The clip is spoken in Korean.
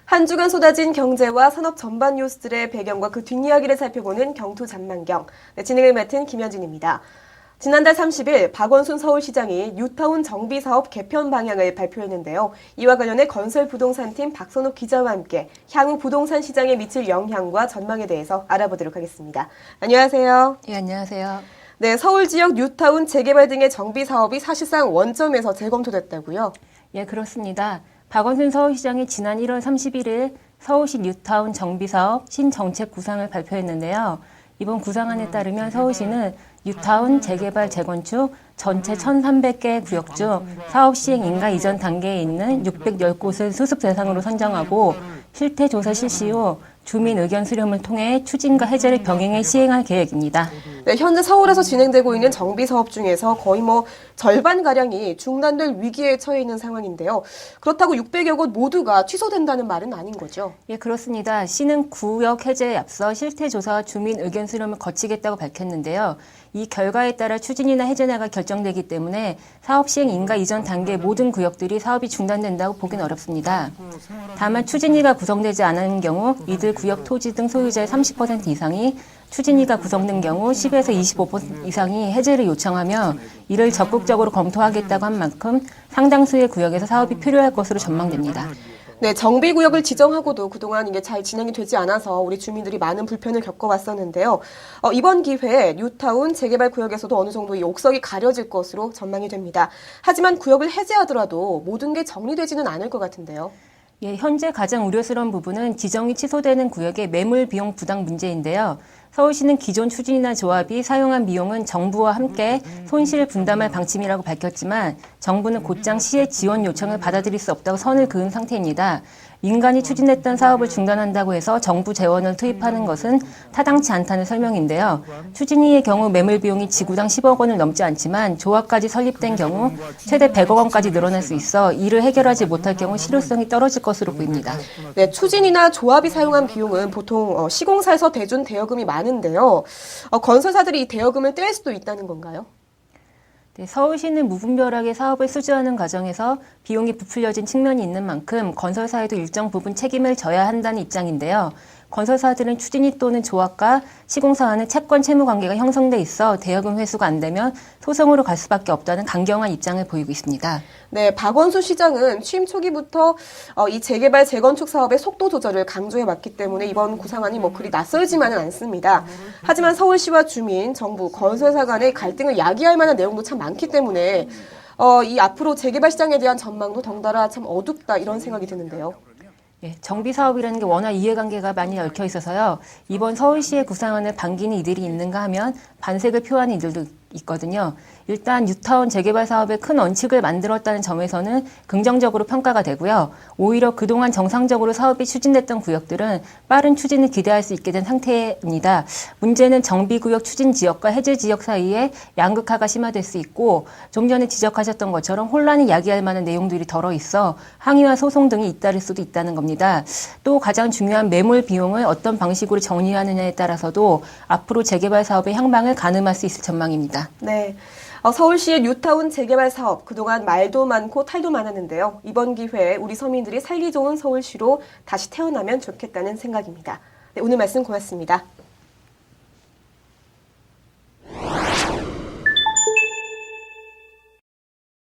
한 주간 쏟아진 경제와 산업 전반 뉴스들의 배경과 그 뒷이야기를 살펴보는 경투전망경. 진행을 맡은 김현진입니다. 지난달 30일 박원순 서울시장이 뉴타운 정비사업 개편 방향을 발표했는데요. 이와 관련해 건설부동산팀 박선욱 기자와 함께 향후 부동산 시장에 미칠 영향과 전망에 대해서 알아보도록 하겠습니다. 안녕하세요. 예, 안녕하세요. 네, 서울 지역 뉴타운 재개발 등의 정비 사업이 사실상 원점에서 재검토됐다고요? 예, 그렇습니다. 박원순 서울시장이 지난 1월 31일 서울시 뉴타운 정비사업 신정책 구상을 발표했는데요. 이번 구상안에 따르면 서울시는 뉴타운 재개발 재건축 전체 1,300개 구역 중 사업 시행 인가 이전 단계에 있는 610곳을 수습 대상으로 선정하고 실태 조사 실시 후 주민 의견 수렴을 통해 추진과 해제를 병행해 시행할 계획입니다. 네, 현재 서울에서 진행되고 있는 정비 사업 중에서 거의 절반가량이 중단될 위기에 처해 있는 상황인데요. 그렇다고 600여 곳 모두가 취소된다는 말은 아닌 거죠? 예, 그렇습니다. 시는 구역 해제에 앞서 실태 조사와 주민 의견 수렴을 거치겠다고 밝혔는데요. 이 결과에 따라 추진이나 해제나가 결정되기 때문에 사업 시행 인가 이전 단계 모든 구역들이 사업이 중단된다고 보긴 어렵습니다. 다만 추진위가 구성되지 않은 경우 이들 구역 토지 등 소유자의 30% 이상이 추진위가 구성된 경우 10에서 25% 이상이 해제를 요청하며 이를 적극적으로 검토하겠다고 한 만큼 상당수의 구역에서 사업이 필요할 것으로 전망됩니다. 네, 정비구역을 지정하고도 그동안 이게 잘 진행이 되지 않아서 우리 주민들이 많은 불편을 겪어왔었는데요. 이번 기회에 뉴타운 재개발 구역에서도 어느 정도 이 옥석이 가려질 것으로 전망이 됩니다. 하지만 구역을 해제하더라도 모든 게 정리되지는 않을 것 같은데요. 예, 현재 가장 우려스러운 부분은 지정이 취소되는 구역의 매물 비용 부담 문제인데요. 서울시는 기존 추진이나 조합이 사용한 비용은 정부와 함께 손실을 분담할 방침이라고 밝혔지만 정부는 곧장 시의 지원 요청을 받아들일 수 없다고 선을 그은 상태입니다. 민간이 추진했던 사업을 중단한다고 해서 정부 재원을 투입하는 것은 타당치 않다는 설명인데요. 추진위의 경우 매물 비용이 지구당 10억 원을 넘지 않지만 조합까지 설립된 경우 최대 100억 원까지 늘어날 수 있어 이를 해결하지 못할 경우 실효성이 떨어질 것으로 보입니다. 네, 추진이나 조합이 사용한 비용은 보통 시공사에서 대준 대여금이 많은데요. 건설사들이 이 대여금을 뗄 수도 있다는 건가요? 네, 서울시는 무분별하게 사업을 수주하는 과정에서 비용이 부풀려진 측면이 있는 만큼 건설사에도 일정 부분 책임을 져야 한다는 입장인데요. 건설사들은 추진위 또는 조합과 시공사와는 채권 채무 관계가 형성돼 있어 대여금 회수가 안 되면 소송으로 갈 수밖에 없다는 강경한 입장을 보이고 있습니다. 네, 박원순 시장은 취임 초기부터 이 재개발 재건축 사업의 속도 조절을 강조해 왔기 때문에 이번 구상안이 그리 낯설지만은 않습니다. 하지만 서울시와 주민, 정부, 건설사 간의 갈등을 야기할 만한 내용도 참 많기 때문에 이 앞으로 재개발 시장에 대한 전망도 덩달아 참 어둡다 이런 생각이 드는데요. 예, 정비 사업이라는 게 워낙 이해관계가 많이 얽혀 있어서요. 이번 서울시의 구상안을 반기는 이들이 있는가 하면 반색을 표하는 이들도 있거든요. 일단 뉴타운 재개발 사업의 큰 원칙을 만들었다는 점에서는 긍정적으로 평가가 되고요. 오히려 그동안 정상적으로 사업이 추진됐던 구역들은 빠른 추진을 기대할 수 있게 된 상태입니다. 문제는 정비구역 추진 지역과 해제 지역 사이에 양극화가 심화될 수 있고 좀 전에 지적하셨던 것처럼 혼란이 야기할 만한 내용들이 덜어 있어 항의와 소송 등이 잇따를 수도 있다는 겁니다. 또 가장 중요한 매몰 비용을 어떤 방식으로 정리하느냐에 따라서도 앞으로 재개발 사업의 향방을 가늠할 수 있을 전망입니다. 네. 서울시의 뉴타운 재개발 사업, 그동안 말도 많고 탈도 많았는데요. 이번 기회에 우리 서민들이 살기 좋은 서울시로 다시 태어나면 좋겠다는 생각입니다. 네, 오늘 말씀 고맙습니다.